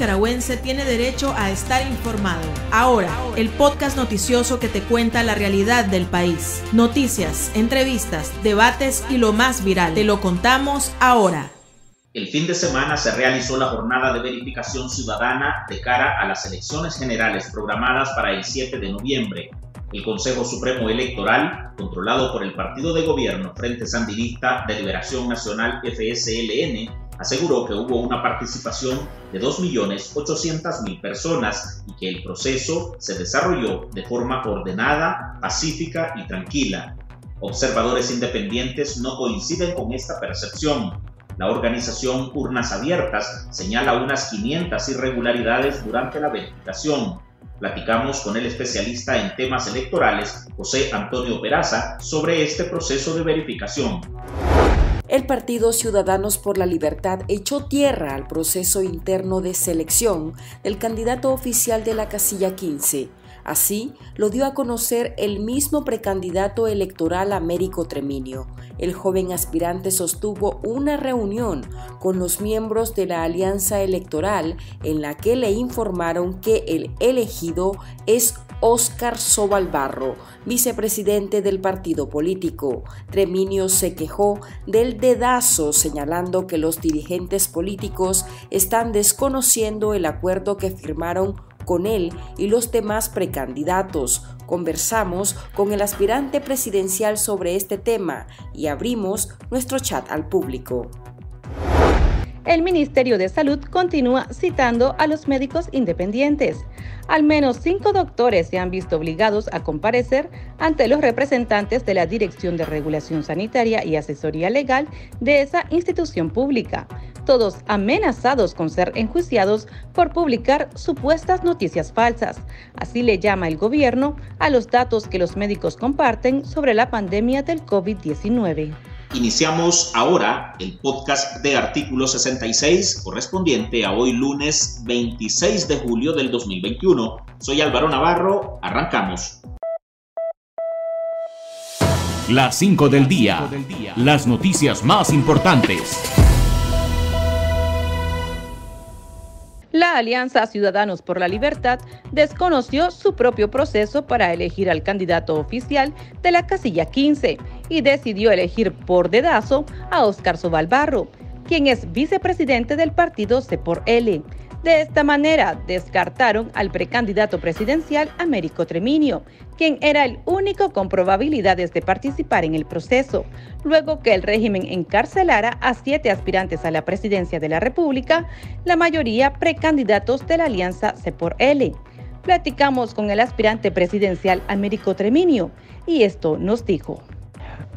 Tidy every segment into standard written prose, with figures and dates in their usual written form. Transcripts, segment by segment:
nicaragüense tiene derecho a estar informado. Ahora, el podcast noticioso que te cuenta la realidad del país. Noticias, entrevistas, debates y lo más viral. Te lo contamos ahora. El fin de semana se realizó la jornada de verificación ciudadana de cara a las elecciones generales programadas para el 7 de noviembre. El Consejo Supremo Electoral, controlado por el partido de gobierno Frente Sandinista de Liberación Nacional FSLN, aseguró que hubo una participación de 2.800.000 personas y que el proceso se desarrolló de forma ordenada, pacífica y tranquila. Observadores independientes no coinciden con esta percepción. La organización Urnas Abiertas señala unas 500 irregularidades durante la verificación. Platicamos con el especialista en temas electorales, José Antonio Peraza, sobre este proceso de verificación. El Partido Ciudadanos por la Libertad echó tierra al proceso interno de selección del candidato oficial de la casilla 15. Así lo dio a conocer el mismo precandidato electoral Américo Treminio. El joven aspirante sostuvo una reunión con los miembros de la alianza electoral en la que le informaron que el elegido es Óscar Sobalbarro, vicepresidente del partido político. Treminio se quejó del dedazo, señalando que los dirigentes políticos están desconociendo el acuerdo que firmaron con él y los demás precandidatos. Conversamos con el aspirante presidencial sobre este tema y abrimos nuestro chat al público. El Ministerio de Salud continúa citando a los médicos independientes. Al menos 5 doctores se han visto obligados a comparecer ante los representantes de la Dirección de Regulación Sanitaria y Asesoría Legal de esa institución pública, todos amenazados con ser enjuiciados por publicar supuestas noticias falsas. Así le llama el gobierno a los datos que los médicos comparten sobre la pandemia del COVID-19. Iniciamos ahora el podcast de Artículo 66, correspondiente a hoy lunes 26 de julio del 2021. Soy Álvaro Navarro, arrancamos. Las 5 del día, las noticias más importantes. La Alianza Ciudadanos por la Libertad desconoció su propio proceso para elegir al candidato oficial de la casilla 15 y decidió elegir por dedazo a Óscar Sobalbarro, quien es vicepresidente del partido C por L. De esta manera, descartaron al precandidato presidencial Américo Treminio, quien era el único con probabilidades de participar en el proceso, luego que el régimen encarcelara a 7 aspirantes a la presidencia de la República, la mayoría precandidatos de la alianza C por L. Platicamos con el aspirante presidencial Américo Treminio y esto nos dijo.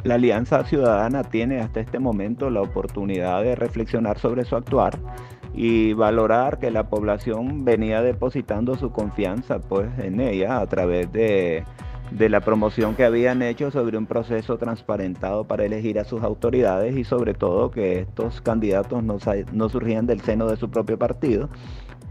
La Alianza Ciudadana tiene hasta este momento la oportunidad de reflexionar sobre su actuar y valorar que la población venía depositando su confianza pues en ella a través de la promoción que habían hecho sobre un proceso transparentado para elegir a sus autoridades y sobre todo que estos candidatos no surgían del seno de su propio partido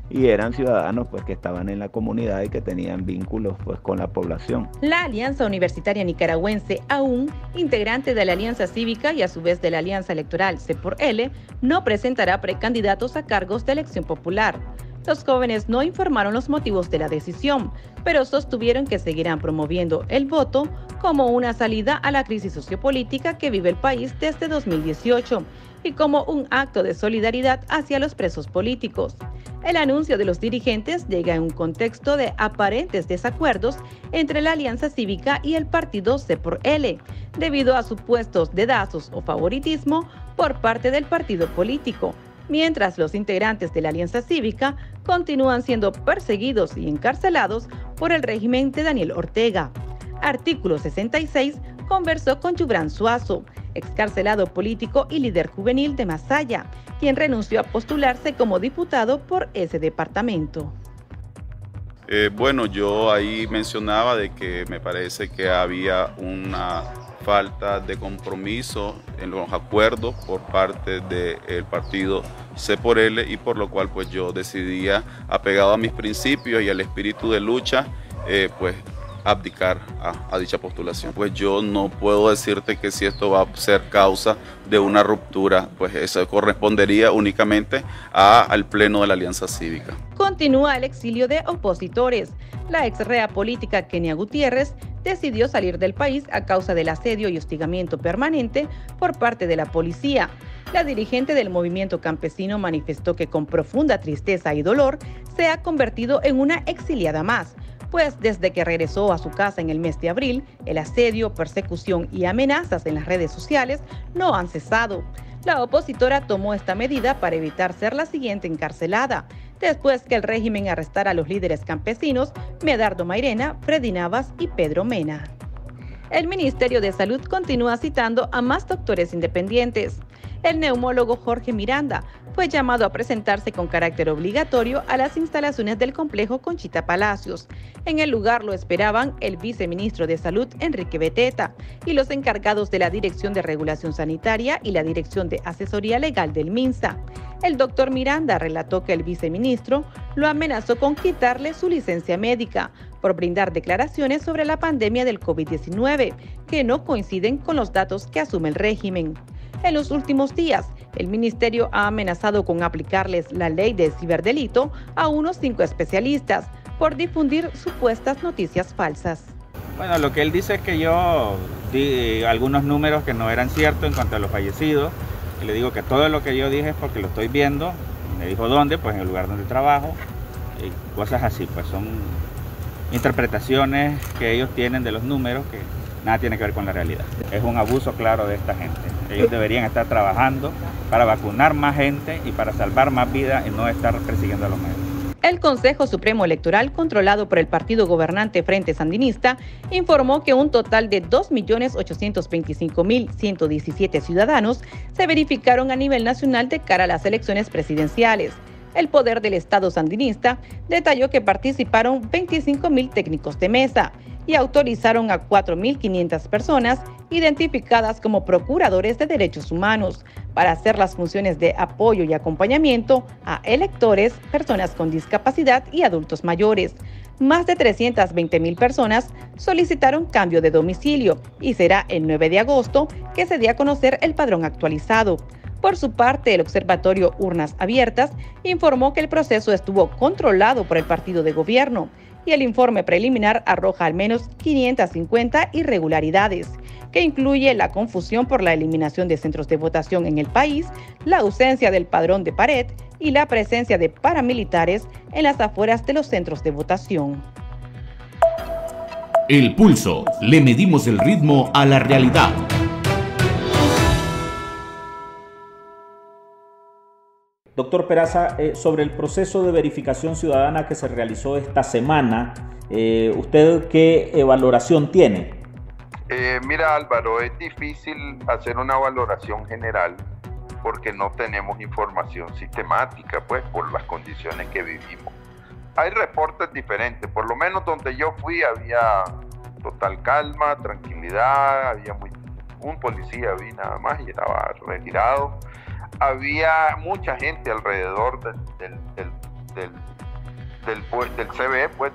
y eran ciudadanos pues que estaban en la comunidad y que tenían vínculos pues con la población. La Alianza Universitaria Nicaragüense, aún integrante de la Alianza Cívica y a su vez de la Alianza Electoral C por L, no presentará precandidatos a cargos de elección popular. Los jóvenes no informaron los motivos de la decisión, pero sostuvieron que seguirán promoviendo el voto como una salida a la crisis sociopolítica que vive el país desde 2018 y como un acto de solidaridad hacia los presos políticos. El anuncio de los dirigentes llega en un contexto de aparentes desacuerdos entre la Alianza Cívica y el partido C por L, debido a supuestos dedazos o favoritismo por parte del partido político, mientras los integrantes de la Alianza Cívica continúan siendo perseguidos y encarcelados por el régimen de Daniel Ortega. Artículo 66 conversó con Yubran Suazo, excarcelado político y líder juvenil de Masaya, quien renunció a postularse como diputado por ese departamento. Bueno, yo ahí mencionaba de que me parece que había una falta de compromiso en los acuerdos por parte del partido C por L y por lo cual pues yo decidía, apegado a mis principios y al espíritu de lucha, pues abdicar a dicha postulación. Pues yo no puedo decirte que si esto va a ser causa de una ruptura, pues eso correspondería únicamente al Pleno de la Alianza Cívica. Continúa el exilio de opositores. La exrea política Kenia Gutiérrez decidió salir del país a causa del asedio y hostigamiento permanente por parte de la policía. La dirigente del movimiento campesino manifestó que con profunda tristeza y dolor se ha convertido en una exiliada más, pues desde que regresó a su casa en el mes de abril, el asedio, persecución y amenazas en las redes sociales no han cesado. La opositora tomó esta medida para evitar ser la siguiente encarcelada, después que el régimen arrestara a los líderes campesinos Medardo Mairena, Freddy Navas y Pedro Mena. El Ministerio de Salud continúa citando a más doctores independientes. El neumólogo Jorge Miranda fue llamado a presentarse con carácter obligatorio a las instalaciones del complejo Conchita Palacios. En el lugar lo esperaban el viceministro de Salud, Enrique Beteta, y los encargados de la Dirección de Regulación Sanitaria y la Dirección de Asesoría Legal del MINSA. El doctor Miranda relató que el viceministro lo amenazó con quitarle su licencia médica por brindar declaraciones sobre la pandemia del COVID-19, que no coinciden con los datos que asume el régimen. En los últimos días, el ministerio ha amenazado con aplicarles la ley de ciberdelito a unos 5 especialistas por difundir supuestas noticias falsas. Bueno, lo que él dice es que yo di algunos números que no eran ciertos en cuanto a los fallecidos. Y le digo que todo lo que yo dije es porque lo estoy viendo. Me dijo dónde, pues en el lugar donde trabajo. Y cosas así, pues son interpretaciones que ellos tienen de los números que nada tiene que ver con la realidad. Es un abuso claro de esta gente. Ellos deberían estar trabajando para vacunar más gente y para salvar más vidas y no estar persiguiendo a los médicos. El Consejo Supremo Electoral, controlado por el partido gobernante Frente Sandinista, informó que un total de 2.825.117 ciudadanos se verificaron a nivel nacional de cara a las elecciones presidenciales. El Poder del Estado Sandinista detalló que participaron 25.000 técnicos de mesa y autorizaron a 4.500 personas identificadas como procuradores de derechos humanos para hacer las funciones de apoyo y acompañamiento a electores, personas con discapacidad y adultos mayores. Más de 320.000 personas solicitaron cambio de domicilio y será el 9 de agosto que se dé a conocer el padrón actualizado. Por su parte, el Observatorio Urnas Abiertas informó que el proceso estuvo controlado por el partido de gobierno y el informe preliminar arroja al menos 550 irregularidades, que incluye la confusión por la eliminación de centros de votación en el país, la ausencia del padrón de pared y la presencia de paramilitares en las afueras de los centros de votación. El Pulso. Le medimos el ritmo a la realidad. Doctor Peraza, sobre el proceso de verificación ciudadana que se realizó esta semana, ¿usted qué valoración tiene? Mira, Álvaro, es difícil hacer una valoración general porque no tenemos información sistemática, pues, por las condiciones que vivimos. Hay reportes diferentes, por lo menos donde yo fui había total calma, tranquilidad, había un policía vi nada más y estaba retirado. Había mucha gente alrededor del CB, pues,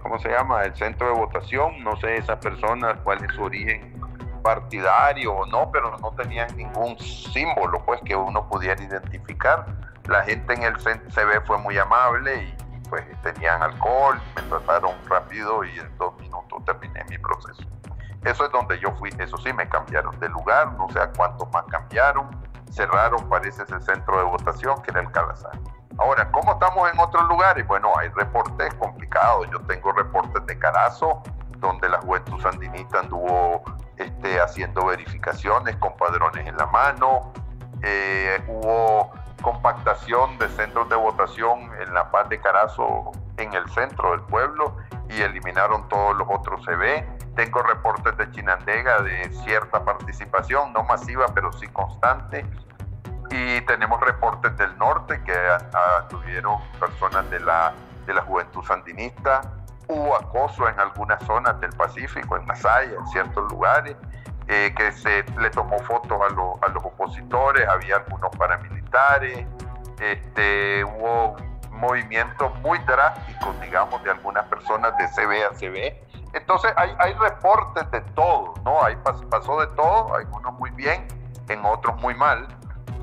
¿cómo se llama? El centro de votación. No sé esas personas cuál es su origen partidario o no, pero no tenían ningún símbolo, pues, que uno pudiera identificar. La gente en el CB fue muy amable y pues tenían alcohol, me trataron rápido y en 2 minutos terminé mi proceso. Eso es donde yo fui. Eso sí, me cambiaron de lugar, no sé a cuántos más cambiaron. Cerraron, parece, ese centro de votación que era el Calazán. Ahora, ¿cómo estamos en otros lugares? Bueno, hay reportes complicados. Yo tengo reportes de Carazo, donde la Juventud Sandinista anduvo haciendo verificaciones con padrones en la mano. Hubo compactación de centros de votación en La Paz de Carazo, en el centro del pueblo, y eliminaron todos los otros CB. Tengo reportes de Chinandega de cierta participación, no masiva, pero sí constante. Y tenemos reportes del norte que tuvieron personas de la Juventud Sandinista. Hubo acoso en algunas zonas del Pacífico, en Masaya, en ciertos lugares, que se le tomó fotos a los opositores, había algunos paramilitares. Hubo movimientos muy drásticos, digamos, de algunas personas de CB a CB. Entonces hay reportes de todo, ¿no? Pasó de todo, algunos muy bien, en otros muy mal,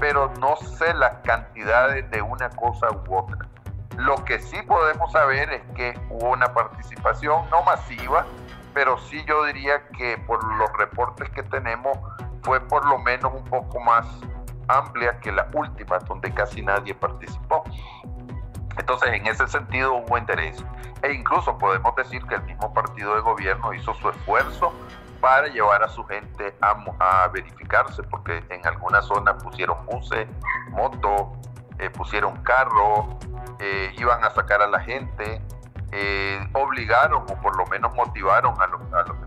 pero no sé las cantidades de una cosa u otra. Lo que sí podemos saber es que hubo una participación no masiva, pero sí yo diría que por los reportes que tenemos fue por lo menos un poco más amplia que la última, donde casi nadie participó. Entonces, en ese sentido hubo interés. E incluso podemos decir que el mismo partido de gobierno hizo su esfuerzo para llevar a su gente a verificarse, porque en algunas zonas pusieron buses, motos, pusieron carros, iban a sacar a la gente, obligaron o por lo menos motivaron a los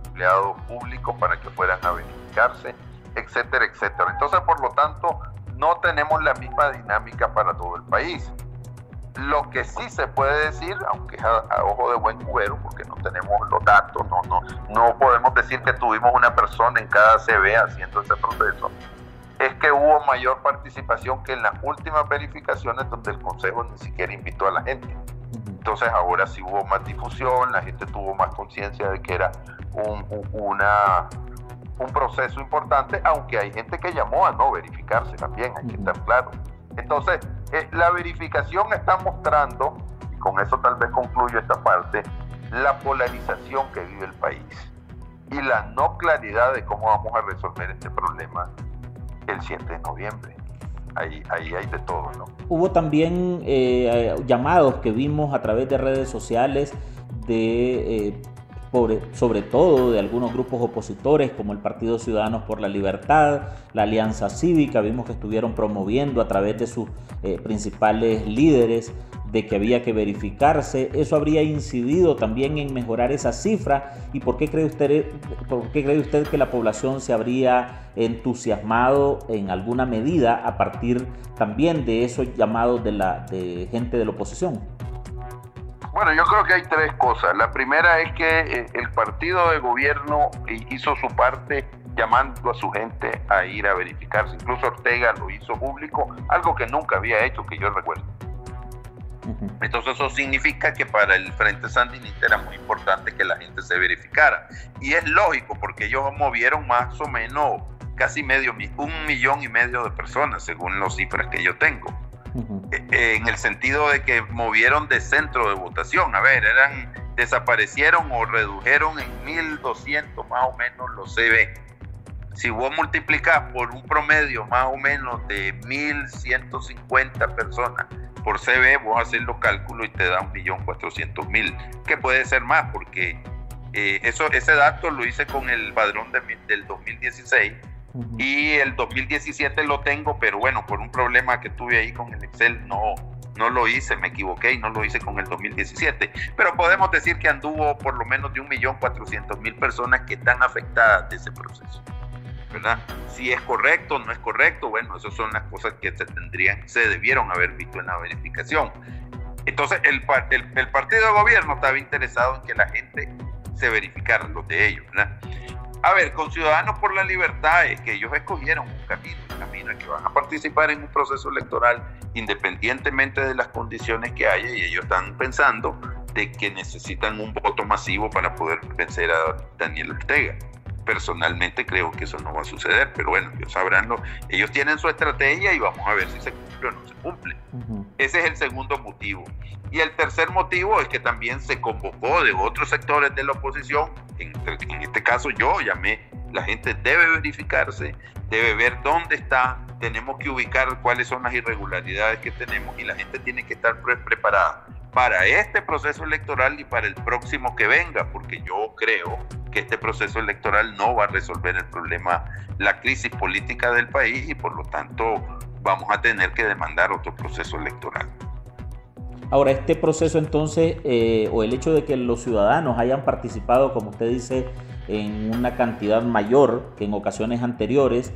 empleados públicos para que fueran a verificarse, etcétera, etcétera. Entonces, por lo tanto, no tenemos la misma dinámica para todo el país. Lo que sí se puede decir, aunque es a ojo de buen cubero, porque no tenemos los datos, no podemos decir que tuvimos una persona en cada CB haciendo ese proceso, es que hubo mayor participación que en las últimas verificaciones donde el Consejo ni siquiera invitó a la gente. Entonces ahora sí hubo más difusión, la gente tuvo más conciencia de que era un proceso importante, aunque hay gente que llamó a no verificarse también, hay que estar claro. Entonces, la verificación está mostrando, y con eso tal vez concluyo esta parte, la polarización que vive el país y la no claridad de cómo vamos a resolver este problema el 7 de noviembre. Ahí hay de todo, ¿no? Hubo también llamados que vimos a través de redes sociales sobre todo de algunos grupos opositores como el Partido Ciudadanos por la Libertad, la Alianza Cívica. Vimos que estuvieron promoviendo a través de sus principales líderes de que había que verificarse. ¿Eso habría incidido también en mejorar esa cifra? ¿Y por qué cree usted que la población se habría entusiasmado en alguna medida a partir también de esos llamados de gente de la oposición? Bueno, yo creo que hay tres cosas. La primera es que el partido de gobierno hizo su parte llamando a su gente a ir a verificarse. Incluso Ortega lo hizo público, algo que nunca había hecho, que yo recuerdo. Entonces eso significa que para el Frente Sandinista era muy importante que la gente se verificara. Y es lógico, porque ellos movieron más o menos casi 1,5 millones de personas, según las cifras que yo tengo. En el sentido de que movieron de centro de votación. A ver, desaparecieron o redujeron en 1,200 más o menos los CB. Si vos multiplicás por un promedio más o menos de 1,150 personas por CB, vos haces los cálculos y te da 1,400,000, que puede ser más, porque ese dato lo hice con el padrón del 2016. Y el 2017 lo tengo, pero bueno, por un problema que tuve ahí con el Excel no lo hice, me equivoqué y no lo hice con el 2017. Pero podemos decir que anduvo por lo menos de 1,400,000 personas que están afectadas de ese proceso, ¿verdad? Si es correcto o no es correcto, bueno, esas son las cosas que se debieron haber visto en la verificación. Entonces, el partido de gobierno estaba interesado en que la gente se verificara, los de ellos, ¿verdad? A ver, con Ciudadanos por la Libertad es que ellos escogieron un camino, el camino en que van a participar en un proceso electoral independientemente de las condiciones que haya, y ellos están pensando de que necesitan un voto masivo para poder vencer a Daniel Ortega. Personalmente creo que eso no va a suceder, pero bueno, ellos sabrán, ellos tienen su estrategia y vamos a ver si se cumple o no se cumple. Ese es el segundo motivo. Y el tercer motivo es que también se convocó de otros sectores de la oposición. En este caso yo llamé, la gente debe verificarse, debe ver dónde está, tenemos que ubicar cuáles son las irregularidades que tenemos, y la gente tiene que estar preparada para este proceso electoral y para el próximo que venga, porque yo creo que este proceso electoral no va a resolver el problema, la crisis política del país, y por lo tanto vamos a tener que demandar otro proceso electoral. Ahora, este proceso entonces, o el hecho de que los ciudadanos hayan participado, como usted dice, en una cantidad mayor que en ocasiones anteriores,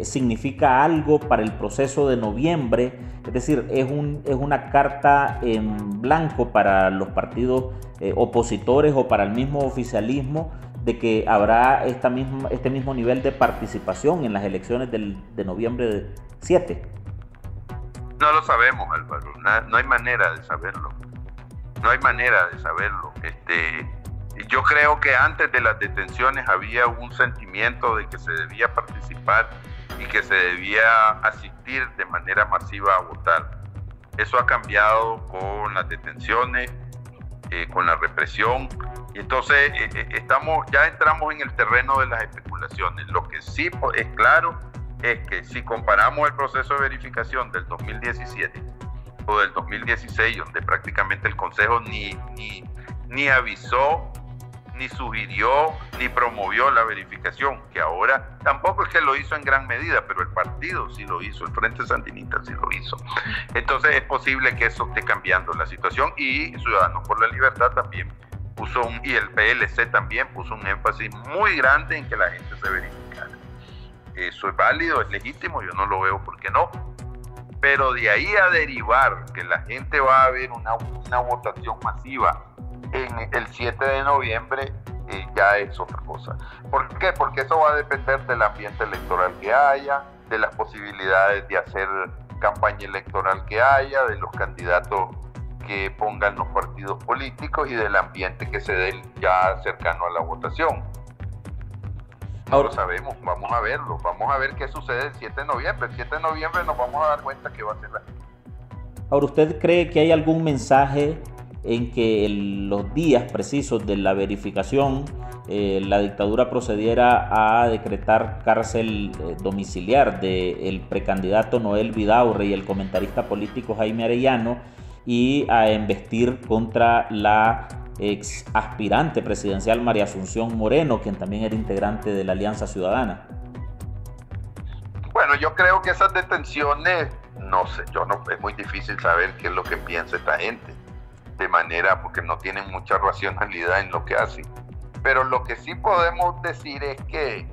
significa algo para el proceso de noviembre. Es decir, es una carta en blanco para los partidos opositores o para el mismo oficialismo, de que habrá este mismo nivel de participación en las elecciones de noviembre 7. No lo sabemos, Álvaro, no hay manera de saberlo. No hay manera de saberlo. Yo creo que antes de las detenciones había un sentimiento de que se debía participar y que se debía asistir de manera masiva a votar. Eso ha cambiado con las detenciones, con la represión, y entonces ya entramos en el terreno de las especulaciones. Lo que sí es claro es que si comparamos el proceso de verificación del 2017 o del 2016, donde prácticamente el Consejo ni avisó, ni sugirió, ni promovió la verificación, que ahora tampoco es que lo hizo en gran medida, pero el partido sí lo hizo, el Frente Sandinista sí lo hizo. Entonces es posible que eso esté cambiando la situación, y Ciudadanos por la Libertad también y el PLC también puso un énfasis muy grande en que la gente se verificara. Eso es válido, es legítimo, yo no lo veo por qué no, pero de ahí a derivar que la gente va a ver una votación masiva en el 7 de noviembre, ya es otra cosa. ¿Por qué? Porque eso va a depender del ambiente electoral que haya, de las posibilidades de hacer campaña electoral que haya, de los candidatos que pongan los partidos políticos y del ambiente que se dé ya cercano a la votación. No lo sabemos, vamos a verlo, vamos a ver qué sucede el 7 de noviembre. El 7 de noviembre nos vamos a dar cuenta que va a ser la gente. Ahora, ¿usted cree que hay algún mensaje en que los días precisos de la verificación la dictadura procediera a decretar cárcel domiciliar del precandidato Noel Vidaurre y el comentarista político Jaime Arellano, y a embestir contra la ex aspirante presidencial María Asunción Moreno, quien también era integrante de la Alianza Ciudadana? Bueno, yo creo que esas detenciones, no sé, es muy difícil saber qué es lo que piensa esta gente, de manera, porque no tienen mucha racionalidad en lo que hacen. Pero lo que sí podemos decir es que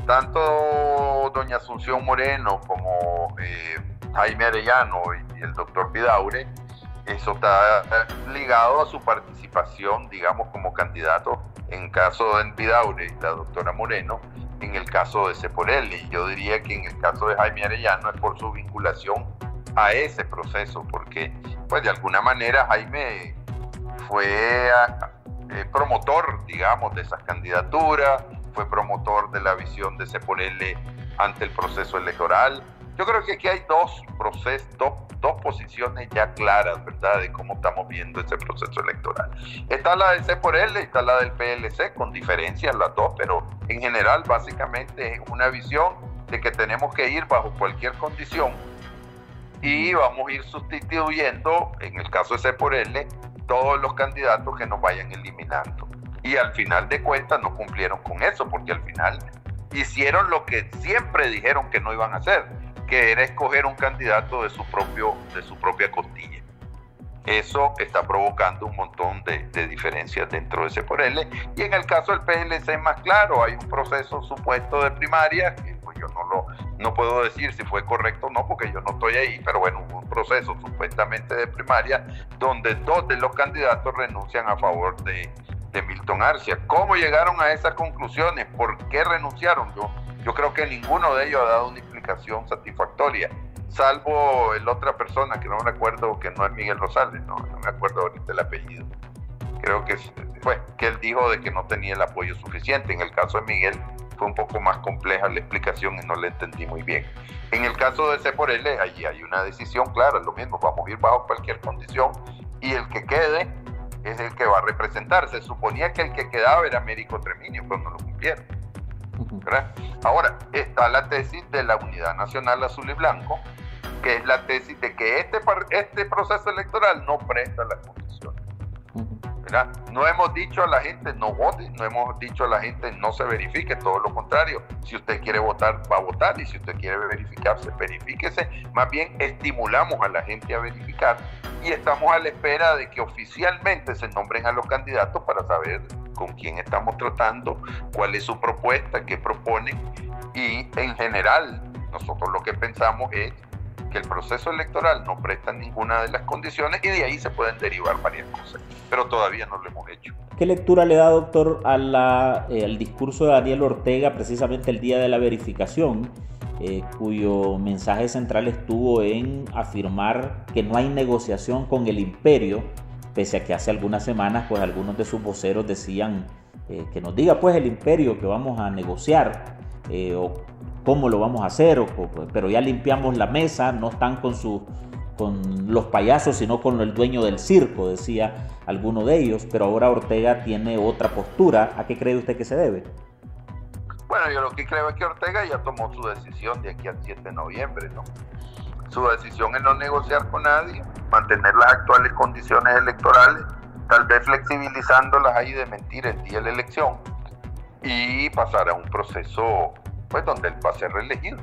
tanto doña Asunción Moreno como Jaime Arellano y el doctor Vidaurre, eso está ligado a su participación, digamos, como candidato en el caso de Vidaurre y la doctora Moreno, en el caso de C por L. Y yo diría que en el caso de Jaime Arellano es por su vinculación a ese proceso, porque pues de alguna manera Jaime fue promotor, digamos, de esas candidaturas, fue promotor de la visión de C por L ante el proceso electoral. Yo creo que aquí hay dos posiciones ya claras, ¿verdad?, de cómo estamos viendo ese proceso electoral. Está la de C por L y está la del PLC, con diferencias las dos, pero en general básicamente es una visión de que tenemos que ir bajo cualquier condición y vamos a ir sustituyendo, en el caso de C por L, todos los candidatos que nos vayan eliminando. Y al final de cuentas no cumplieron con eso, porque al final hicieron lo que siempre dijeron que no iban a hacer, que era escoger un candidato de su propia costilla. Eso está provocando un montón de diferencias dentro de C por L. Y en el caso del PLC es más claro, hay un proceso supuesto de primaria, que pues yo no puedo decir si fue correcto o no, porque yo no estoy ahí, pero bueno, hubo un proceso supuestamente de primaria donde dos de los candidatos renuncian a favor de Milton Arcia. ¿Cómo llegaron a esas conclusiones? ¿Por qué renunciaron? Yo creo que ninguno de ellos ha dado una explicación satisfactoria, salvo la otra persona que no me acuerdo, que no es Miguel Rosales, no me acuerdo ahorita el apellido. Creo que fue que él dijo de que no tenía el apoyo suficiente. En el caso de Miguel fue un poco más compleja la explicación y no la entendí muy bien. En el caso de C por L, allí hay una decisión clara, lo mismo, vamos a ir bajo cualquier condición y el que quede es el que va a representar. Se suponía que el que quedaba era Américo Treminio, pero no lo cumplieron, ¿verdad? Ahora, está la tesis de la Unidad Nacional Azul y Blanco, que es la tesis de que este proceso electoral no presta las condiciones, ¿verdad? No hemos dicho a la gente no vote, no hemos dicho a la gente no se verifique, todo lo contrario. Si usted quiere votar, va a votar, y si usted quiere verificarse, verifíquese. Más bien estimulamos a la gente a verificar y estamos a la espera de que oficialmente se nombren a los candidatos para saber con quién estamos tratando, cuál es su propuesta, qué proponen, y en general nosotros lo que pensamos es que el proceso electoral no presta ninguna de las condiciones y de ahí se pueden derivar varias cosas, pero todavía no lo hemos hecho. ¿Qué lectura le da, doctor, al discurso de Daniel Ortega precisamente el día de la verificación, cuyo mensaje central estuvo en afirmar que no hay negociación con el imperio, pese a que hace algunas semanas pues algunos de sus voceros decían que nos diga pues el imperio que vamos a negociar o cómo lo vamos a hacer, pero ya limpiamos la mesa, no están con los payasos, sino con el dueño del circo, decía alguno de ellos, pero ahora Ortega tiene otra postura. ¿A qué cree usted que se debe? Bueno, yo lo que creo es que Ortega ya tomó su decisión de aquí al 7 de noviembre, ¿no? Su decisión es no negociar con nadie, mantener las actuales condiciones electorales, tal vez flexibilizándolas ahí de mentir el día de la elección y pasar a un proceso pues donde él va a ser reelegido,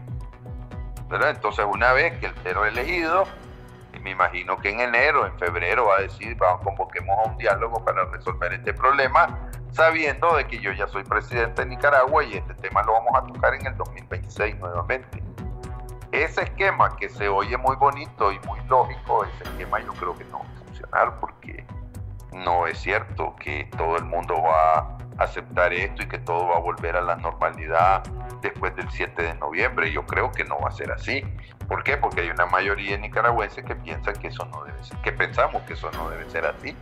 ¿verdad? Entonces, una vez que él sea reelegido, me imagino que en enero, en febrero va a decir, convoquemos a un diálogo para resolver este problema, sabiendo de que yo ya soy presidente de Nicaragua y este tema lo vamos a tocar en el 2026 nuevamente. Ese esquema que se oye muy bonito y muy lógico, ese esquema yo creo que no va a funcionar, porque no es cierto que todo el mundo va a aceptar esto y que todo va a volver a la normalidad después del 7 de noviembre. Yo creo que no va a ser así. ¿Por qué? Porque hay una mayoría nicaragüense que piensa que eso no debe ser, que pensamos que eso no debe ser así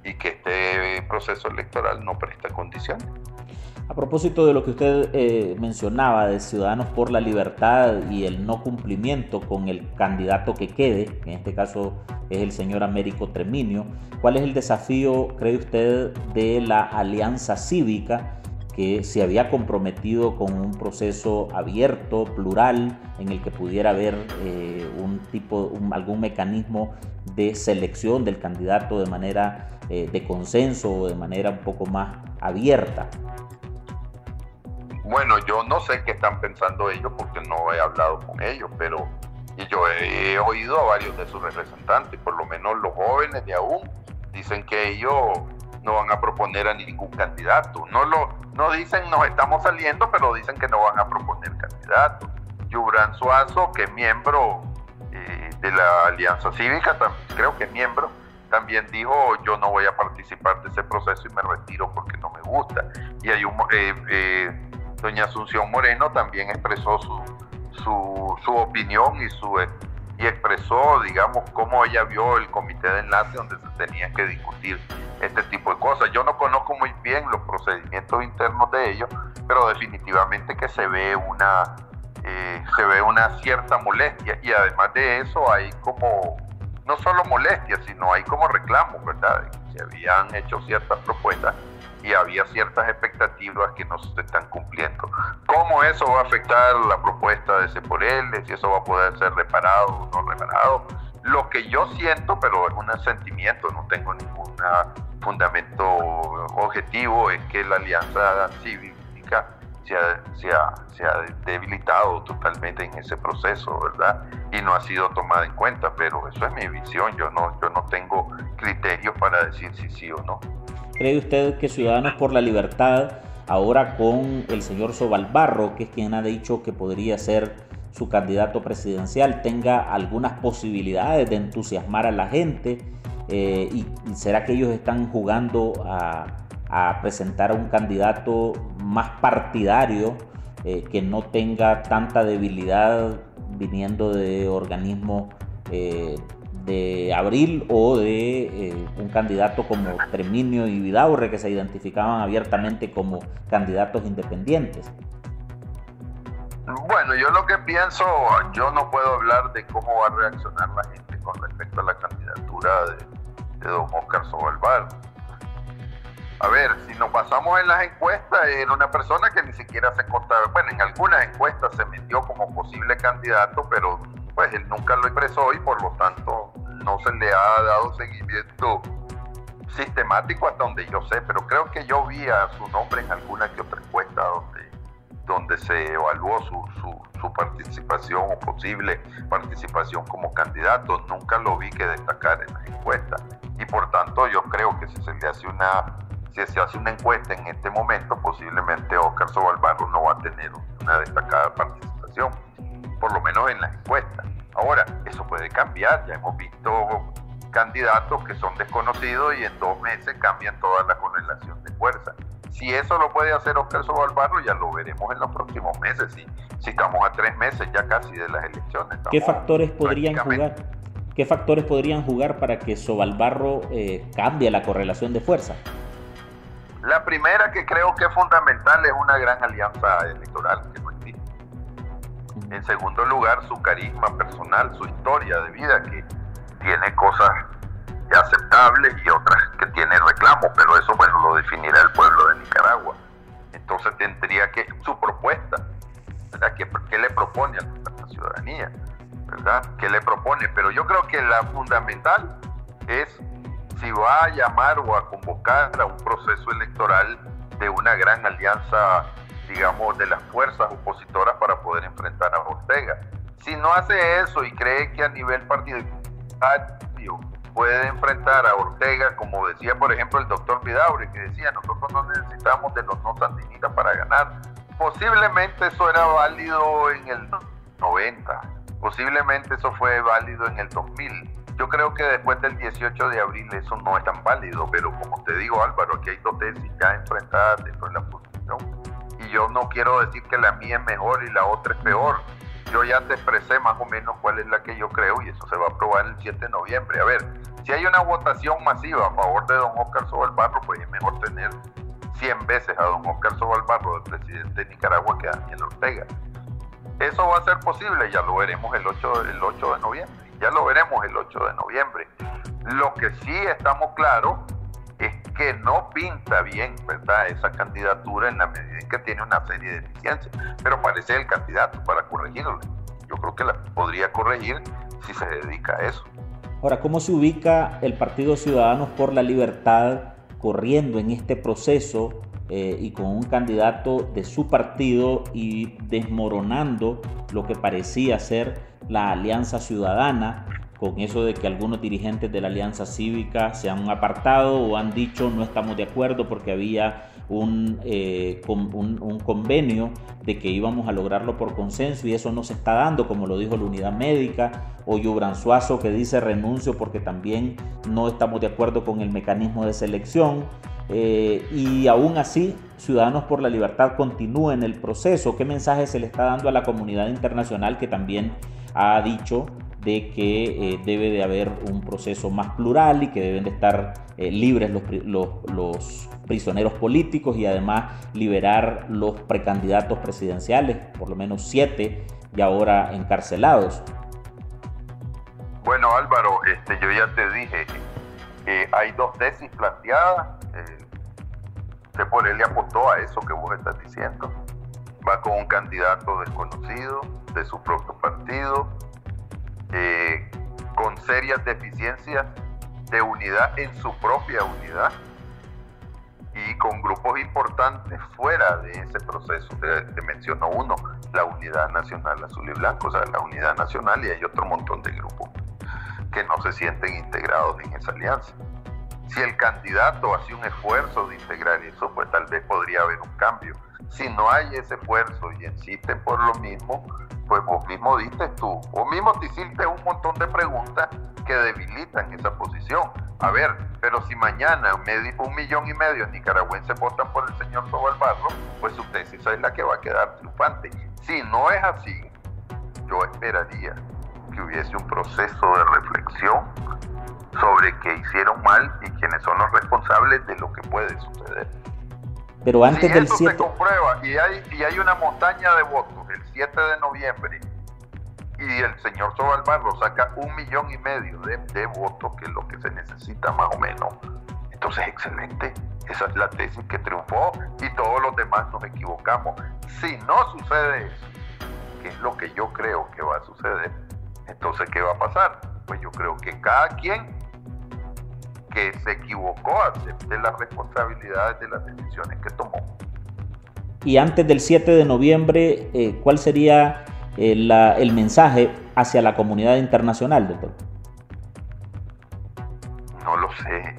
y que este proceso electoral no presta condiciones. A propósito de lo que usted mencionaba de Ciudadanos por la Libertad y el no cumplimiento con el candidato que quede, en este caso es el señor Américo Treminio, ¿cuál es el desafío, cree usted, de la Alianza Cívica, que se había comprometido con un proceso abierto, plural, en el que pudiera haber algún mecanismo de selección del candidato de manera de consenso o de manera un poco más abierta? Bueno, yo no sé qué están pensando ellos porque no he hablado con ellos, pero yo he oído a varios de sus representantes, por lo menos los jóvenes de aún, dicen que ellos no van a proponer a ningún candidato. No dicen nos estamos saliendo, pero dicen que no van a proponer candidatos. Yubran Suazo, que es miembro de la Alianza Cívica, creo que es miembro, también dijo yo no voy a participar de ese proceso y me retiro porque no me gusta. Y hay doña Asunción Moreno también expresó su opinión y expresó, digamos, cómo ella vio el comité de enlace donde se tenía que discutir este tipo de cosas. Yo no conozco muy bien los procedimientos internos de ellos, pero definitivamente que se ve una cierta molestia, y además de eso hay como, no solo molestia, sino hay como reclamos, ¿verdad? Se habían hecho ciertas propuestas y había ciertas expectativas que no se están cumpliendo. ¿Cómo eso va a afectar la propuesta de C por L? Si eso va a poder ser reparado o no reparado. Lo que yo siento, pero es un sentimiento, no tengo ningún fundamento objetivo, es que la Alianza Cívica se ha debilitado totalmente en ese proceso, ¿verdad? Y no ha sido tomada en cuenta, pero eso es mi visión. Yo no tengo criterios para decir si sí o no. ¿Cree usted que Ciudadanos por la Libertad, ahora con el señor Sobalbarro, que es quien ha dicho que podría ser su candidato presidencial, tenga algunas posibilidades de entusiasmar a la gente? ¿Y será que ellos están jugando a presentar a un candidato más partidario, que no tenga tanta debilidad viniendo de organismos de Abril o de un candidato como Treminio y Vidaurre, que se identificaban abiertamente como candidatos independientes? Bueno, yo lo que pienso, yo no puedo hablar de cómo va a reaccionar la gente con respecto a la candidatura de don Óscar Sobalbarro. A ver, si nos basamos en las encuestas, era una persona que ni siquiera se contaba, bueno, en algunas encuestas se metió como posible candidato, pero pues él nunca lo expresó y por lo tanto no se le ha dado seguimiento sistemático hasta donde yo sé, pero creo que yo vi a su nombre en alguna que otra encuesta donde se evaluó su participación o posible participación como candidato. Nunca lo vi que destacar en las encuestas y por tanto yo creo que si se hace una encuesta en este momento, posiblemente Óscar Sobalbarro no va a tener una destacada participación, por lo menos en las encuestas. Ahora, eso puede cambiar, ya hemos visto candidatos que son desconocidos y en 2 meses cambian toda la correlación de fuerza. Si eso lo puede hacer Óscar Sobalbarro, ya lo veremos en los próximos meses, si estamos a 3 meses ya casi de las elecciones. ¿Qué factores podrían jugar? ¿Qué factores podrían jugar para que Sobalbarro cambie la correlación de fuerza? La primera, que creo que es fundamental, es una gran alianza electoral que no existe. En segundo lugar, su carisma personal, su historia de vida, que tiene cosas aceptables y otras que tiene reclamos, pero eso, bueno, lo definirá el pueblo de Nicaragua. Entonces tendría que, su propuesta, ¿verdad? ¿Qué le propone a la ciudadanía? ¿Verdad? ¿Qué le propone? Pero yo creo que la fundamental es si va a llamar o a convocar a un proceso electoral de una gran alianza, digamos, de las fuerzas opositoras para poder enfrentar a Ortega. Si no hace eso y cree que a nivel partidario puede enfrentar a Ortega, como decía por ejemplo el doctor Vidaurri, que decía, nosotros no necesitamos de los no sandinistas para ganar, posiblemente eso era válido en el 90, posiblemente eso fue válido en el 2000. Yo creo que después del 18 de abril eso no es tan válido, pero como te digo, Álvaro, aquí hay dos tesis ya enfrentadas dentro de la oposición, y yo no quiero decir que la mía es mejor y la otra es peor. Yo ya te expresé más o menos cuál es la que yo creo, y eso se va a aprobar el 7 de noviembre. A ver, si hay una votación masiva a favor de don Óscar Sobalbarro, pues es mejor tener 100 veces a don Óscar Sobalbarro de presidente de Nicaragua que a Daniel Ortega. Eso va a ser posible, ya lo veremos el 8 de noviembre. Ya lo veremos el 8 de noviembre. Lo que sí estamos claros es que no pinta bien, ¿verdad?, esa candidatura, en la medida en que tiene una serie de deficiencias, pero parece el candidato para corregirlo. Yo creo que la podría corregir si se dedica a eso. Ahora, ¿cómo se ubica el Partido Ciudadanos por la Libertad corriendo en este proceso y con un candidato de su partido y desmoronando lo que parecía ser la Alianza Ciudadana, con eso de que algunos dirigentes de la Alianza Cívica se han apartado o han dicho no estamos de acuerdo porque había un convenio de que íbamos a lograrlo por consenso y eso no se está dando, como lo dijo la Unidad Médica, o Yubran Suazo, que dice renuncio porque también no estamos de acuerdo con el mecanismo de selección, y aún así Ciudadanos por la Libertad continúa en el proceso. ¿Qué mensaje se le está dando a la comunidad internacional, que también ha dicho de que debe de haber un proceso más plural y que deben de estar libres los prisioneros políticos, y además liberar los precandidatos presidenciales, por lo menos 7 y ahora encarcelados? Bueno, Álvaro, yo ya te dije, hay dos tesis planteadas. Por él le apostó a eso que vos estás diciendo. Va con un candidato desconocido de su propio partido, con serias deficiencias de unidad en su propia unidad y con grupos importantes fuera de ese proceso. Te menciono uno, la Unidad Nacional Azul y Blanco, o sea, la Unidad Nacional, y hay otro montón de grupos que no se sienten integrados en esa alianza. Si el candidato hace un esfuerzo de integrar eso, pues tal vez podría haber un cambio. Si no hay ese esfuerzo y insisten por lo mismo, pues vos mismo te hiciste un montón de preguntas que debilitan esa posición. A ver, pero si mañana 1,5 millones de nicaragüenses votan por el señor Sobalbarro, pues su tesis es la que va a quedar triunfante. Si no es así, yo esperaría que hubiese un proceso de reflexión sobre qué hicieron mal y quiénes son los responsables de lo que puede suceder. Pero antes del 7 se comprueba y hay una montaña de votos el 7 de noviembre y el señor Sobalbarro saca 1,5 millones de votos, que es lo que se necesita más o menos, entonces excelente, esa es la tesis que triunfó y todos los demás nos equivocamos. Si no sucede eso, que es lo que yo creo que va a suceder, entonces ¿qué va a pasar? Pues yo creo que cada quien que se equivocó acepte las responsabilidades de las decisiones que tomó. Y antes del 7 de noviembre, ¿cuál sería el mensaje hacia la comunidad internacional, doctor? No lo sé.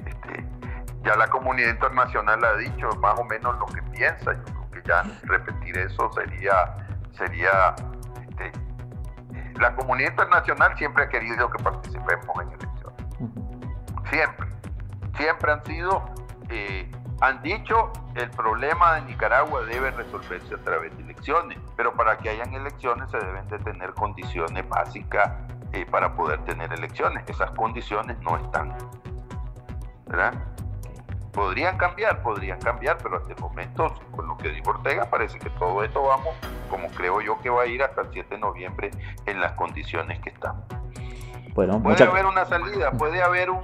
Ya la comunidad internacional ha dicho más o menos lo que piensa. Yo creo que ya repetir eso sería la comunidad internacional siempre ha querido que participemos en elecciones. Siempre han sido Han dicho, el problema de Nicaragua debe resolverse a través de elecciones, pero para que hayan elecciones se deben de tener condiciones básicas para poder tener elecciones. Esas condiciones no están, ¿verdad? Podrían cambiar, pero hasta el momento, con lo que dijo Ortega, parece que todo esto vamos, como creo yo que va a ir hasta el 7 de noviembre en las condiciones que estamos. Bueno, puede haber una salida, puede haber un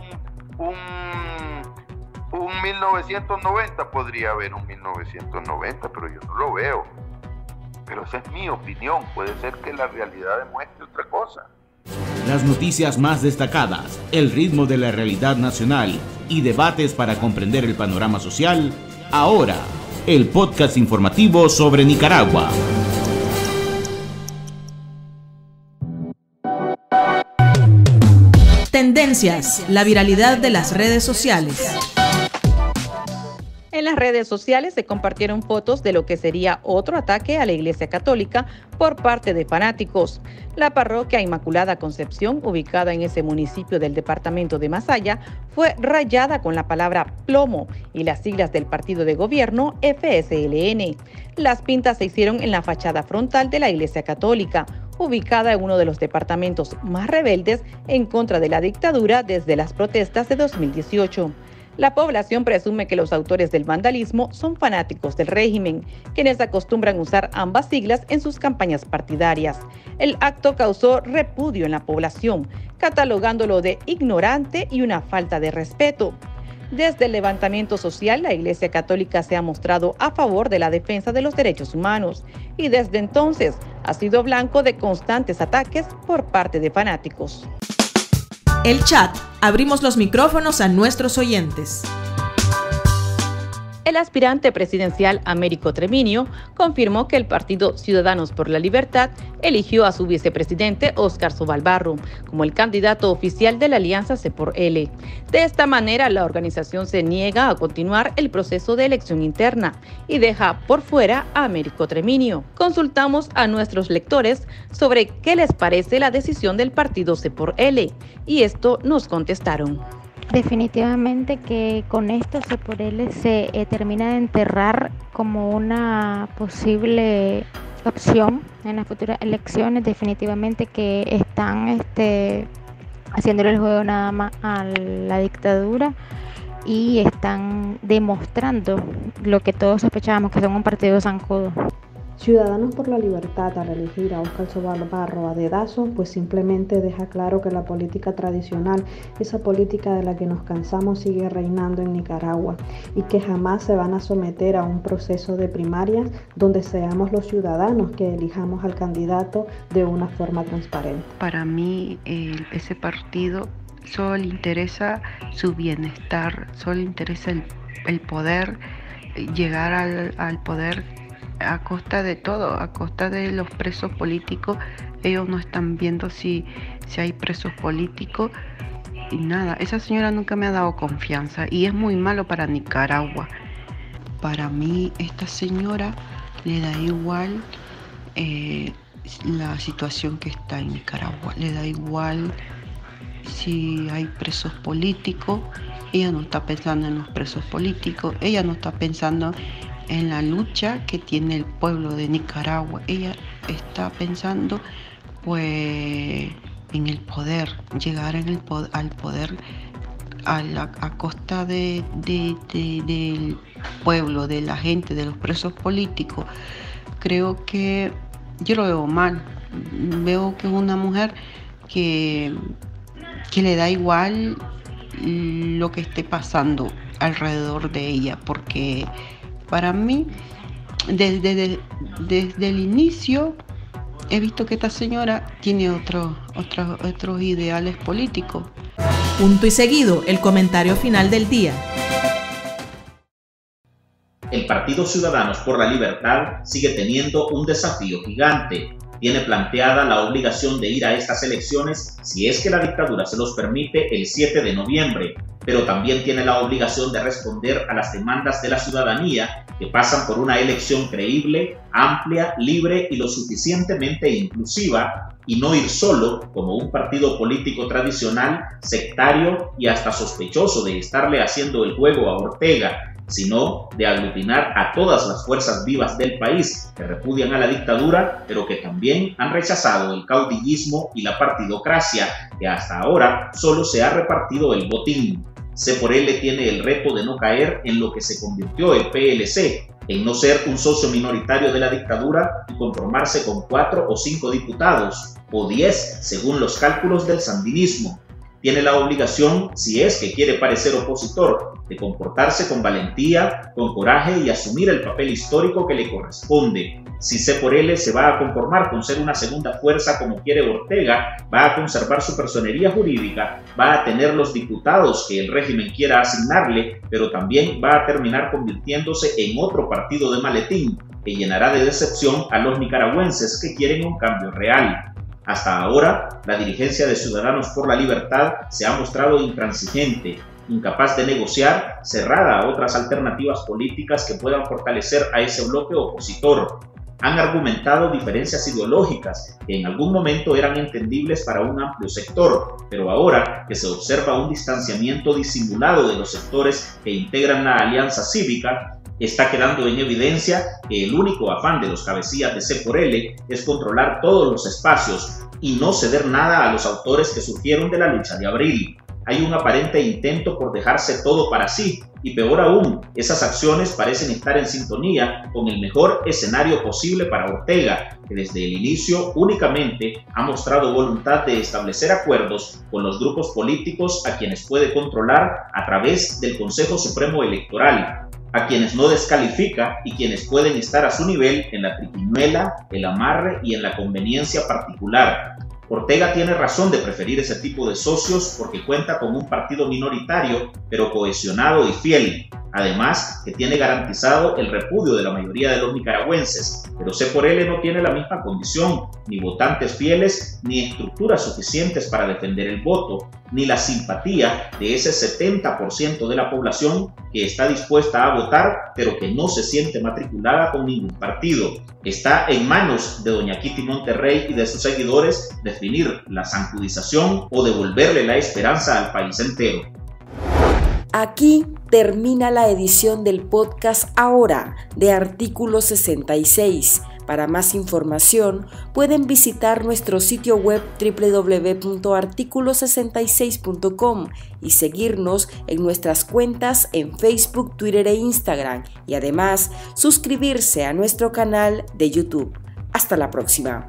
1990, podría haber un 1990, pero yo no lo veo. Pero esa es mi opinión, puede ser que la realidad demuestre otra cosa. Las noticias más destacadas, el ritmo de la realidad nacional y debates para comprender el panorama social. Ahora, el podcast informativo sobre Nicaragua. Tendencias, la viralidad de las redes sociales. En las redes sociales se compartieron fotos de lo que sería otro ataque a la Iglesia Católica por parte de fanáticos. La parroquia Inmaculada Concepción, ubicada en ese municipio del departamento de Masaya, fue rayada con la palabra plomo y las siglas del partido de gobierno FSLN. Las pintas se hicieron en la fachada frontal de la Iglesia Católica, ubicada en uno de los departamentos más rebeldes en contra de la dictadura desde las protestas de 2018. La población presume que los autores del vandalismo son fanáticos del régimen, quienes acostumbran usar ambas siglas en sus campañas partidarias. El acto causó repudio en la población, catalogándolo de ignorante y una falta de respeto. Desde el levantamiento social, la Iglesia Católica se ha mostrado a favor de la defensa de los derechos humanos y desde entonces ha sido blanco de constantes ataques por parte de fanáticos. El chat. Abrimos los micrófonos a nuestros oyentes. El aspirante presidencial Américo Treviño confirmó que el partido Ciudadanos por la Libertad eligió a su vicepresidente Óscar Sobalbarro como el candidato oficial de la alianza C por L. De esta manera, la organización se niega a continuar el proceso de elección interna y deja por fuera a Américo Treviño. Consultamos a nuestros lectores sobre qué les parece la decisión del partido C por L y esto nos contestaron. Definitivamente que con esto C por L se termina de enterrar como una posible opción en las futuras elecciones. Definitivamente que están haciéndole el juego nada más a la dictadura y están demostrando lo que todos sospechábamos, que son un partido zancudo. Ciudadanos por la Libertad, al elegir a Óscar Sobalbarro a dedazo, pues simplemente deja claro que la política tradicional, esa política de la que nos cansamos, sigue reinando en Nicaragua y que jamás se van a someter a un proceso de primarias donde seamos los ciudadanos que elijamos al candidato de una forma transparente. Para mí, ese partido solo le interesa su bienestar, solo le interesa el poder, llegar al poder a costa de todo, a costa de los presos políticos. Ellos no están viendo si hay presos políticos y nada. Esa señora nunca me ha dado confianza y es muy malo para Nicaragua. Para mí, esta señora le da igual la situación que está en Nicaragua, le da igual si hay presos políticos. Ella no está pensando en los presos políticos, ella no está pensando en la lucha que tiene el pueblo de Nicaragua. Ella está pensando pues en el poder, llegar al poder a costa del pueblo, de la gente, de los presos políticos. Creo que yo lo veo mal. Veo que es una mujer que le da igual lo que esté pasando alrededor de ella, porque para mí, desde el inicio, he visto que esta señora tiene otros ideales políticos. Punto y seguido, el comentario final del día. El Partido Ciudadanos por la Libertad sigue teniendo un desafío gigante. Tiene planteada la obligación de ir a estas elecciones si es que la dictadura se los permite el 7 de noviembre, pero también tiene la obligación de responder a las demandas de la ciudadanía que pasan por una elección creíble, amplia, libre y lo suficientemente inclusiva, y no ir solo como un partido político tradicional, sectario y hasta sospechoso de estarle haciendo el juego a Ortega, sino de aglutinar a todas las fuerzas vivas del país que repudian a la dictadura, pero que también han rechazado el caudillismo y la partidocracia, que hasta ahora solo se ha repartido el botín. C por L tiene el reto de no caer en lo que se convirtió el PLC, en no ser un socio minoritario de la dictadura y conformarse con 4 o 5 diputados, o 10 según los cálculos del sandinismo. Tiene la obligación, si es que quiere parecer opositor, de comportarse con valentía, con coraje y asumir el papel histórico que le corresponde. Si C por L se va a conformar con ser una segunda fuerza como quiere Ortega, va a conservar su personería jurídica, va a tener los diputados que el régimen quiera asignarle, pero también va a terminar convirtiéndose en otro partido de maletín que llenará de decepción a los nicaragüenses que quieren un cambio real. Hasta ahora, la dirigencia de Ciudadanos por la Libertad se ha mostrado intransigente, incapaz de negociar, cerrada a otras alternativas políticas que puedan fortalecer a ese bloque opositor. Han argumentado diferencias ideológicas que en algún momento eran entendibles para un amplio sector, pero ahora que se observa un distanciamiento disimulado de los sectores que integran la alianza cívica, está quedando en evidencia que el único afán de los cabecillas de C por L es controlar todos los espacios y no ceder nada a los autores que surgieron de la lucha de abril. Hay un aparente intento por dejarse todo para sí, y peor aún, esas acciones parecen estar en sintonía con el mejor escenario posible para Ortega, que desde el inicio únicamente ha mostrado voluntad de establecer acuerdos con los grupos políticos a quienes puede controlar a través del Consejo Supremo Electoral, a quienes no descalifica y quienes pueden estar a su nivel en la triquiñuela, el amarre y en la conveniencia particular. Ortega tiene razón de preferir ese tipo de socios porque cuenta con un partido minoritario, pero cohesionado y fiel. Además, que tiene garantizado el repudio de la mayoría de los nicaragüenses, pero C por L no tiene la misma condición, ni votantes fieles, ni estructuras suficientes para defender el voto, ni la simpatía de ese 70% de la población que está dispuesta a votar, pero que no se siente matriculada con ningún partido. Está en manos de doña Kitty Monterrey y de sus seguidores definir la sancudización o devolverle la esperanza al país entero. Aquí termina la edición del podcast Ahora de Artículo 66. Para más información pueden visitar nuestro sitio web www.articulo66.com y seguirnos en nuestras cuentas en Facebook, Twitter e Instagram, y además suscribirse a nuestro canal de YouTube. Hasta la próxima.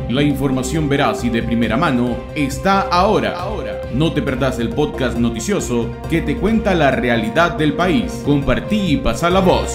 La información veraz y de primera mano está ahora. No te perdás el podcast noticioso que te cuenta la realidad del país. Compartí y pasa la voz.